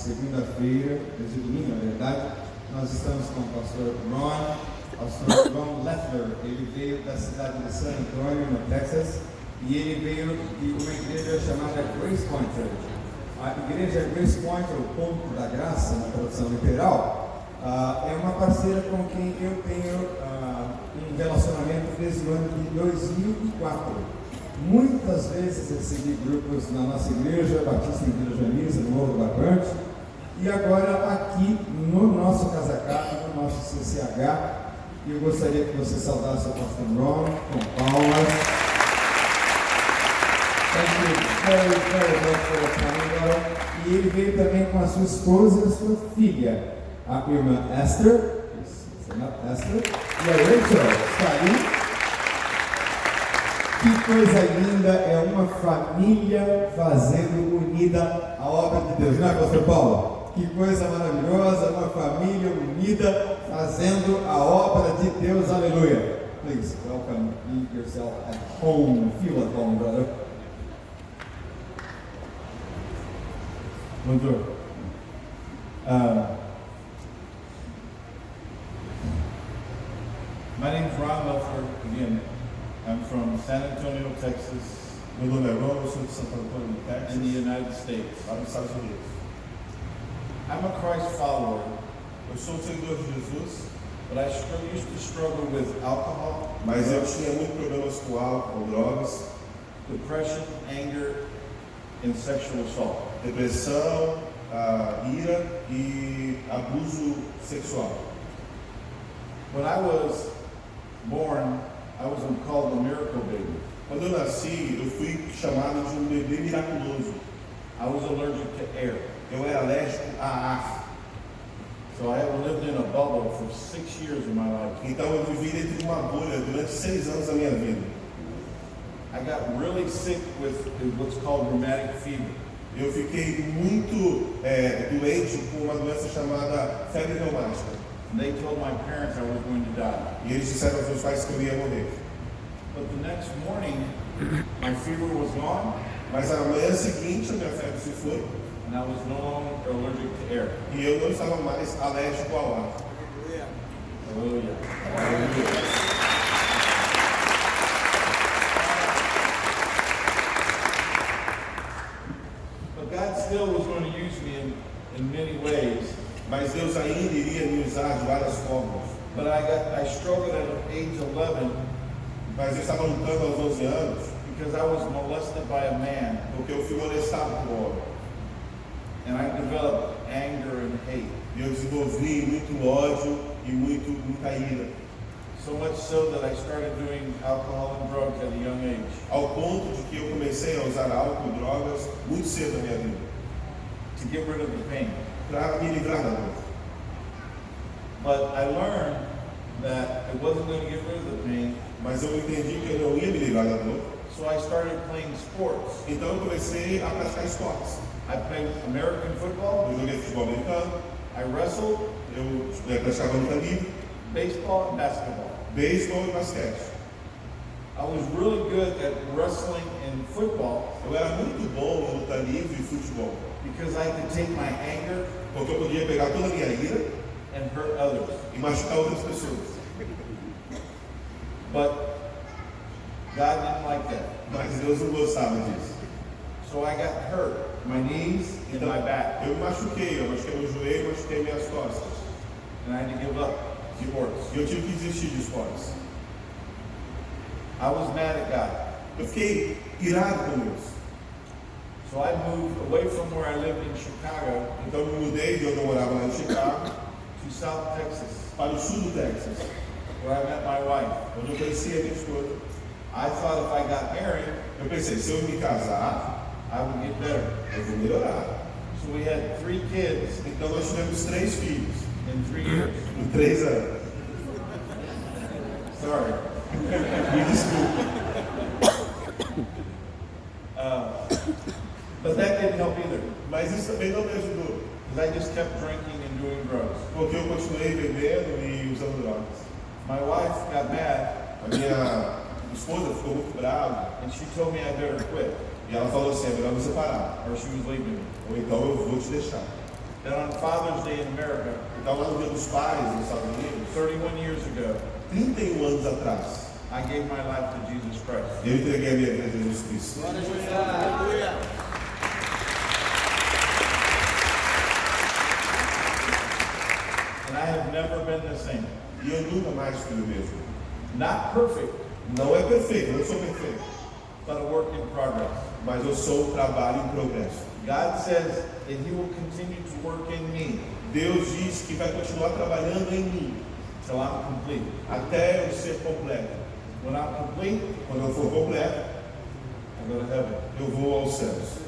segunda-feira, desde domingo, na verdade, nós estamos com o pastor Ron Leffler. Ele veio da cidade de San Antonio, no Texas, e ele veio de uma igreja chamada Grace Point Church. A igreja Grace Point, ou Ponto da Graça, na tradução literal, é uma parceira com quem eu tenho um relacionamento desde o ano de 2004. Muitas vezes recebi grupos na nossa igreja, Batista em Vila Janice, no Morro do Barbante, e agora aqui no nosso Casacap, no nosso CCH, eu gostaria que você saudasse o pastor Ron com palmas. Thank you very, very much for your time, Ron. E ele veio também com a sua esposa e a sua filha, a irmã Esther, e a Rachel, está aí. Que coisa linda, é uma família fazendo unida a obra de Deus, não é, pastor Paulo? Que coisa maravilhosa, uma família unida fazendo a obra de Deus, aleluia. Please, welcome, be yourself at home, feel at home, brother. Bonjour. My name is Ron Leffler, again. I'm from San Antonio, Texas. Meu nome é Ron, eu sou de Santo Antônio, Texas, in the United States. lá nos Estados Unidos. I'm a Christ follower, Eu sou um seguidor de Jesus, but I used to struggle with alcohol, mas eu tinha muitos problemas com álcool, drogas, depression, anger, and sexual assault. depressão, ira e abuso sexual. When I was born, I was called a miracle baby. Quando eu nasci, eu fui chamado de um bebê miraculoso. I was allergic to air. Eu era alérgico a ar. So I lived in a bubble for 6 years of my life. Então eu vivi dentro de uma bolha durante 6 anos da minha vida. I got really sick with what's called rheumatic fever. Eu fiquei muito doente com uma doença chamada febre reumática. And they told my parents I was going to die. E eles disseram aos meus pais que eu ia morrer. But the next morning, my fever was gone, Mas na manhã seguinte, a minha febre se foi and I was no longer allergic to air. e eu não estava mais alérgico ao ar. Hallelujah. But God still was going to use me in many ways. Mas Deus ainda iria me usar de várias formas. But I struggled at age 11 Mas eu estava lutando aos 11 anos because I was molested by a man, porque eu fui molestado por um homem. and I developed anger and hate. E eu desenvolvi muito ódio e muita ira. So much so that I started doing alcohol and drugs at a young age. Ao ponto de que eu comecei a usar álcool e drogas muito cedo na minha vida. To get rid of the pain. Para me livrar da dor. But I learned that it wasn't going to get rid of the pain, Mas eu entendi que eu não ia me livrar da dor. so I started playing sports. Então eu comecei a praticar esportes. I played American football, Eu joguei futebol americano, I wrestled, eu praticava luta livre, baseball, and basketball. beisebol e basquete. I was really good at wrestling and football Eu era muito bom em luta livre e futebol, because I could take my anger porque eu podia pegar toda a minha ira and hurt others. e machucar outras pessoas. But God didn't like that. Mas Deus não gostava disso. So I got hurt, my knees and my back, Eu machuquei meu joelho, machuquei minhas costas. and I had to give up sports. E eu tive que desistir de esportes. I was mad at God. Eu fiquei irado com Deus. So I moved away from where I lived in Chicago Então eu me mudei de onde eu morava lá em Chicago to South Texas, para o sul do Texas, where I met my wife. onde eu conheci a minha esposa. I thought if I got married, Eu pensei, se eu me casar, I would get better. eu vou melhorar. So we had 3 kids Então nós tivemos 3 filhos in 3 years. em 3 anos. Sorry. Me desculpe. But that didn't help either, Mas isso também não me ajudou, because I just kept drinking and doing drugs. porque eu continuei bebendo e usando drogas. My wife got mad, A minha esposa ficou muito brava and she told me I better quit, e ela falou assim, é melhor você parar, or she was leaving me. ou então eu vou te deixar. that on Father's Day in America, Então, lá no Dia dos Pais, nos Estados Unidos, 31 years ago, 31 anos atrás, I gave my life to Jesus Christ. eu entreguei a minha vida a Jesus Cristo. And I have never been the same. E eu nunca mais fui o mesmo. Not perfect, Não é perfeito, eu não sou perfeito, but a work in progress. mas eu sou um trabalho em progresso. God says that He will continue to work in me Deus diz que vai continuar trabalhando em mim till I'm complete. até eu ser completo. When I'm complete, Quando eu for completo, I go to heaven. eu vou aos céus.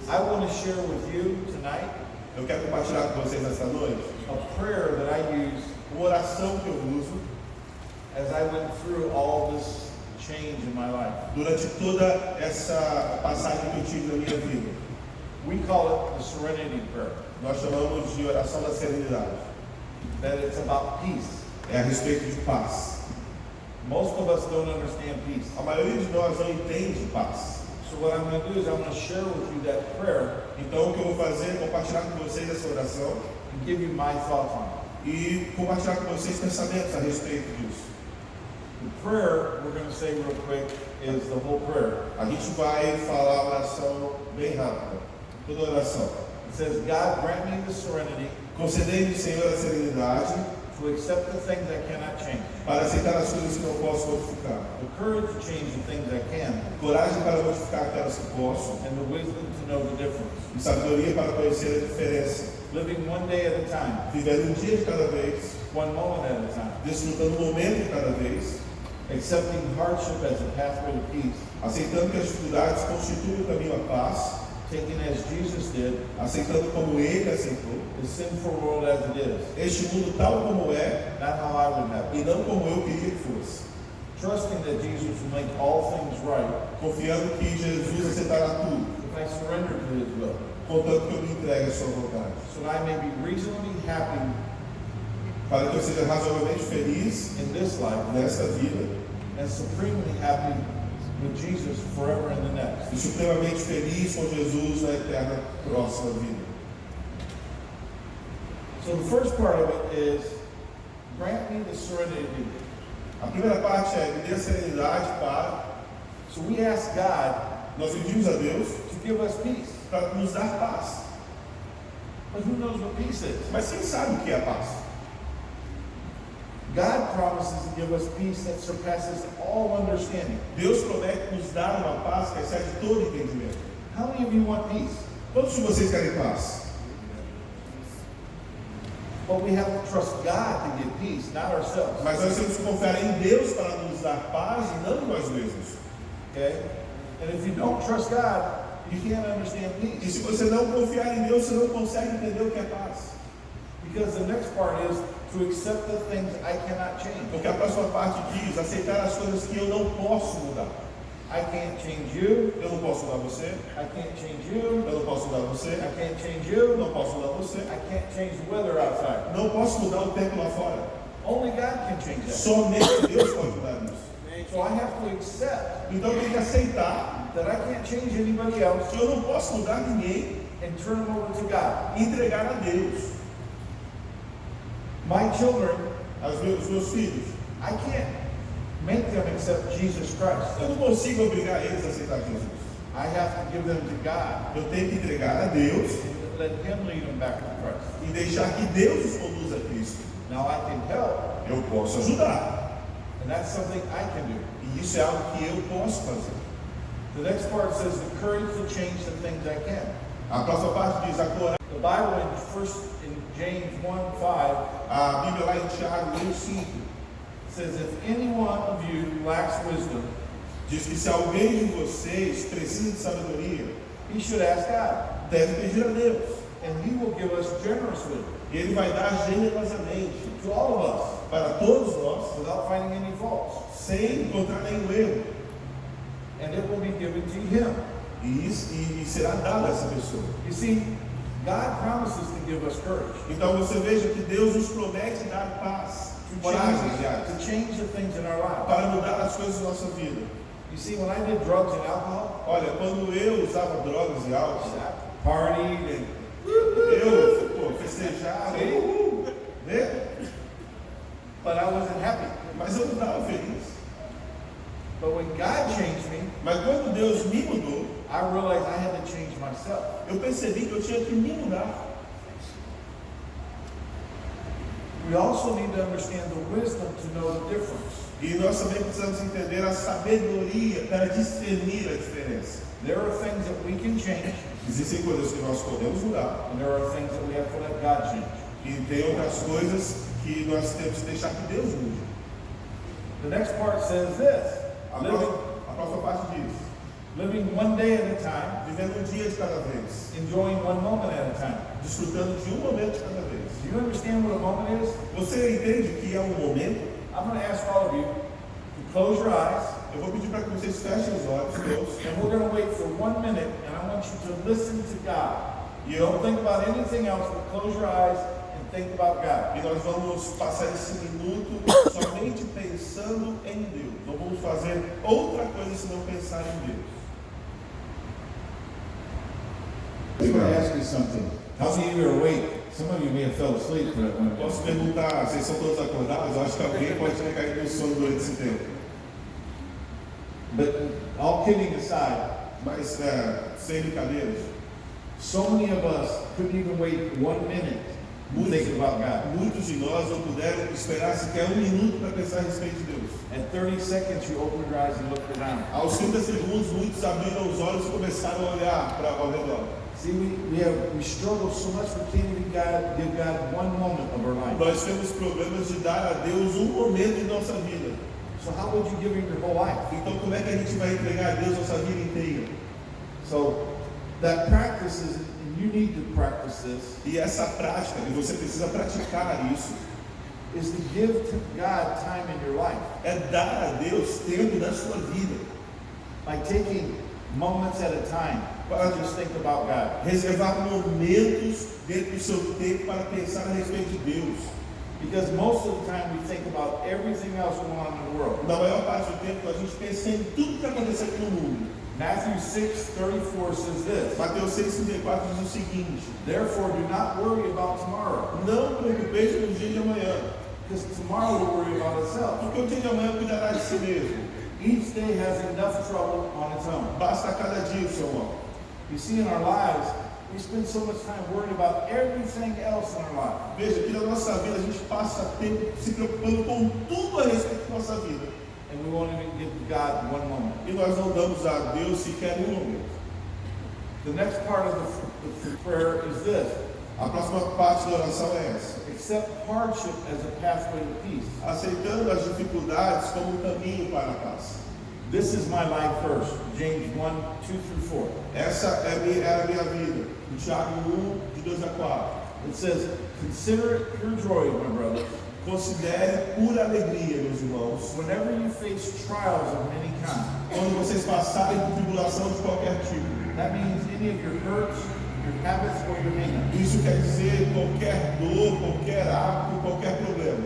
I want to share with you tonight Eu quero compartilhar com vocês essa noite a prayer that I use uma oração que eu uso as I went through all this change in my life. durante toda essa passagem que eu tive na minha vida. We call it the serenity prayer. Nós chamamos de oração da serenidade. That it's about peace. É a respeito de paz. Most of us don't understand peace. A maioria de nós não entende paz. So what I'm going to do is I'm going to share with you that prayer Então o que eu vou fazer é compartilhar com vocês essa oração and give you my thoughts on it. e compartilhar com vocês pensamentos a respeito disso. The prayer we're going to say real quick is the whole prayer. A gente vai falar a oração bem rápida. Toda oração. It says, God grant me the serenity Concedei-me, Senhor, a serenidade to accept the things I cannot change, para aceitar as coisas que não posso modificar. the courage to change the things I can, Coragem para modificar aquelas que posso. and the wisdom to know the difference. E sabedoria para conhecer a diferença. Living one day at a time, Vivendo um dia de cada vez. one moment at a time, Desfrutando um momento de cada vez. accepting hardship as a pathway to peace, Aceitando que as dificuldades constituem o caminho à paz. taking as Jesus did, Aceitando como Ele aceitou. the sinful world as it is, Este mundo tal como é not how I would have e it. não como eu queria que fosse. Trusting that Jesus will make all things right Confiando que Jesus aceitará tudo. if I surrender to His will, Contanto que eu me entregue à sua vontade. so that I may be reasonably happy Para que eu seja razoavelmente feliz in this life nesta vida and supremely happy with Jesus forever in the next. e supremamente feliz com Jesus na eterna próxima vida. So the first part of it is, grant me the serenity. A primeira parte é me dê a serenidade para. So we ask God Nós pedimos a Deus to give us peace. para nos dar paz. But who knows what peace is? Mas quem sabe o que é a paz? God promises to give us peace that surpasses all understanding. Deus promete nos dar uma paz que excede todo entendimento. How many of you want peace? Quantos de vocês querem paz? But we have to trust God to give peace, not ourselves. Mas nós temos que confiar em Deus para nos dar paz e não em nós mesmos. Okay? And if you don't trust God, you can't understand E peace. se você não confiar em Deus, você não consegue entender o que é paz. Because the next part is to accept the things I cannot change. Porque a próxima parte diz aceitar as coisas que eu não posso mudar. I can't change you. Eu não posso mudar você, I can't change you. eu não posso mudar você, I can't change eu you. não posso mudar você, I can't change the weather outside. não posso mudar o tempo lá fora. Only God can change that. Somente Deus pode mudar isso. So I have to accept Então eu tenho que aceitar that I can't change anybody else que eu não posso mudar ninguém and turn them over to God. e entregar a Deus. My children, Os meus filhos, I can't make them accept Jesus Christ. eu não consigo obrigar eles a aceitar Jesus. I have to give them to God Eu tenho que entregar a Deus and let Him lead them back to Christ. e deixar que Deus os conduza a Cristo. Now I can help, Eu posso ajudar. and that's something I can do. E isso é algo que eu posso fazer. The next part says the courage to change the things I can. A próxima parte diz a coragem. The Bible in James 1:5 A Bíblia lá em Tiago 1,5 says, if any one of you lacks wisdom, diz que se alguém de vocês precisa de sabedoria, he should ask God, deve pedir a Deus. and He will give us generously E Ele vai dar generosamente to all of us para todos nós, without finding any faults, sem encontrar nenhum erro. and it will be given to Him. E será dado a essa pessoa. You see, God promises to give us courage Então você veja que Deus nos promete dar paz, coragem, aliás, to change the things in our lives. para mudar as coisas da nossa vida. You see, when I did drugs and alcohol, Olha, quando eu usava drogas e álcool, partied and lugar. We also need to understand the wisdom to know the difference. E nós também precisamos entender a sabedoria para discernir a diferença. There are things that we can change, Existem coisas que nós podemos mudar, and there are things that we have to let God change. e tem outras coisas que nós temos que deixar que Deus mude. The next part says this, A próxima parte diz: living one day at a time, vivendo um dia de cada vez, enjoying one moment at a time. desfrutando de um momento de cada vez. Do you understand what a moment is? Você entende que é um momento? I'm going to ask all of you to close your eyes, Eu vou pedir para que vocês fechem os olhos todos. and we're going to wait for 1 minute, and I want you to listen to God. E Don't think about anything else, but close your eyes and think about God. nós vamos passar esse minuto somente pensando em Deus. Não vamos fazer outra coisa senão pensar em Deus. I'm going to ask you something. How many of you are awake? Some of you may have fell asleep for that one. Posso perguntar, vocês são todos acordados? Eu acho que alguém pode ter caído no sono durante esse tempo. But all kidding aside, Mas, sem brincadeiras, so many of us couldn't even wait 1 minute to think about God. muitos de nós não puderam esperar sequer um minuto para pensar a respeito de Deus. At 30 seconds, you opened your eyes and looked around. Aos 30 segundos, muitos abriram os olhos e começaram a olhar ao redor. See, we struggle so much we can't even give God 1 moment of our life. Nós temos problemas de dar a Deus um momento de nossa vida. So how would you give Him your whole life? Então, como é que a gente vai entregar a Deus nossa vida inteira? So that practice is, and you need to practice this, E essa prática, e você precisa praticar isso, is to give to God time in your life. é dar a Deus tempo na sua vida. By taking moments at a time to just think about God. Reservar momentos dentro do seu tempo para pensar a respeito de Deus. Because most of the time we think about everything else going on in the world. Na maior parte do tempo, a gente pensa em tudo que está acontecendo no mundo. Matthew 6:34 says this, Mateus 6,34 diz o seguinte: therefore do not worry about tomorrow, não preocupeis com o dia de amanhã, because tomorrow will worry about itself. porque o dia de amanhã cuidará de si mesmo. Each day has enough trouble on its own. Basta cada dia o seu mal. You see, in our lives, we spend so much time worrying about everything else in our life. Veja que na nossa vida a gente passa tempo se preocupando com tudo a respeito da nossa vida. And we won't even give God 1 moment. E nós não damos a Deus sequer um momento. The next part of the prayer is this, A próxima parte da oração é essa: accept hardship as a pathway to peace. aceitando as dificuldades como um caminho para a paz. This is my life verse, James 1:2-4. Essa era a minha vida. Em Tiago 1, de 2 a 4. It says, consider it pure joy, my brothers, Considere pura alegria, meus irmãos, whenever you face trials of any kind. quando vocês passarem por tribulação de qualquer tipo. That means any of your hurts, your habits, or your hang-ups. Isso quer dizer qualquer dor, qualquer hábito, qualquer problema.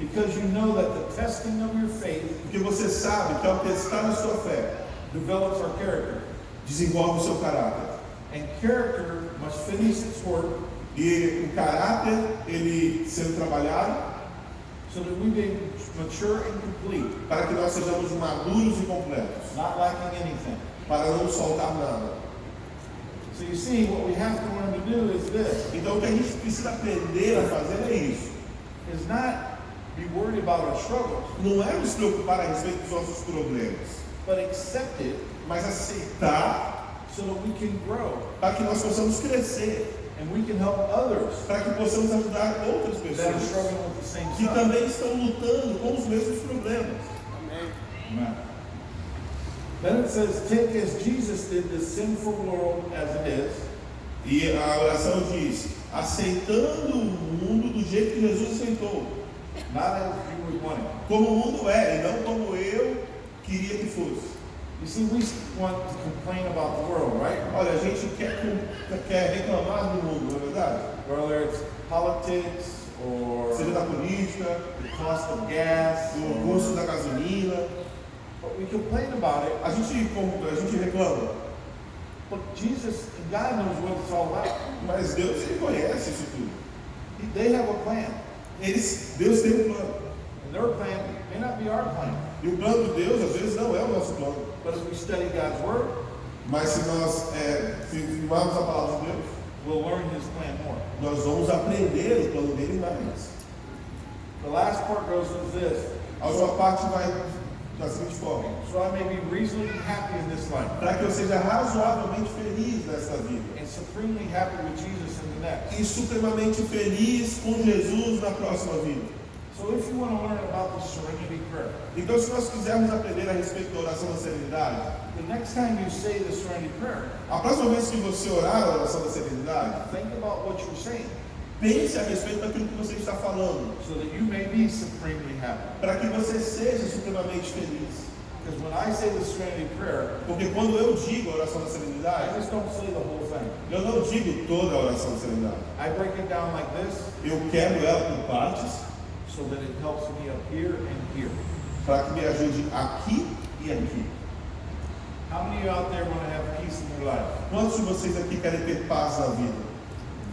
Because you know that the testing of your faith Porque você sabe que ao testar a sua fé, develops our character. desenvolve o seu caráter. And character must finish its work E o caráter, ele sendo trabalhado, so that we may mature and complete, para que nós sejamos maduros e completos, not lacking anything. para não faltar nada. So you see, what we have to learn to do is this, Então o que a gente precisa aprender a fazer é isso. is not be worried about our struggles, Não é nos preocupar a respeito dos nossos problemas, but accept it mas aceitar so that we can grow para que nós possamos crescer, and we can help others para que possamos ajudar outras that are pessoas struggling with the same que stuff. também estão lutando com os mesmos problemas. Amen. Then it says, take as Jesus did the sinful world as it is, E a oração diz: aceitando o mundo do jeito que Jesus aceitou, not as you would want it. como o mundo é, e não como eu queria que fosse. You see, we want to complain about the world, right? Olha, a gente quer reclamar do mundo, não é verdade? Whether it's politics or Seja da política, the cost of gas, do custo da gasolina. but we complain about it. A gente reclama, But Jesus and God knows what it's all about. mas Deus, ele conhece isso tudo. They have a plan, Deus tem um plano. and their plan may not be our plan. E o plano de Deus, às vezes, não é o nosso plano. But if we study God's Word, Mas se nós firmarmos a palavra de Deus, we'll learn his plan more. Nós vamos aprender o plano dele mais. The last part goes with this. A última parte vai da seguinte forma: So I may be reasonably happy in this life para que eu seja razoavelmente feliz nesta vida and supremely happy with Jesus in the next. e supremamente feliz com Jesus na próxima vida. So if you want to learn about the serenity prayer, Então, se nós quisermos aprender a respeito da oração da serenidade, the next time you say the serenity prayer, a próxima vez que você orar a oração da serenidade, think about what you're saying pense a respeito daquilo que você está falando, so that you may be supremely happy. para que você seja supremamente feliz. Because when I say the serenity prayer, Porque quando eu digo a oração da I serenidade, just don't say the whole thing. eu não digo toda a oração da serenidade. I break it down like this Eu quebro ela por partes, so that it helps me up here and here. para que me ajude aqui e aqui. How many of you out there want to have peace in your life? Quantos de vocês aqui querem ter paz na vida?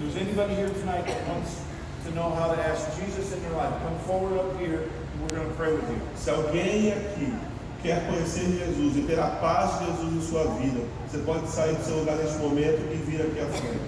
If there's anybody here tonight that wants to know how to ask Jesus in your life, come forward up here and we're going to pray with you. Se alguém aqui quer conhecer Jesus e ter a paz de Jesus em sua vida, você pode sair do seu lugar neste momento e vir aqui à frente.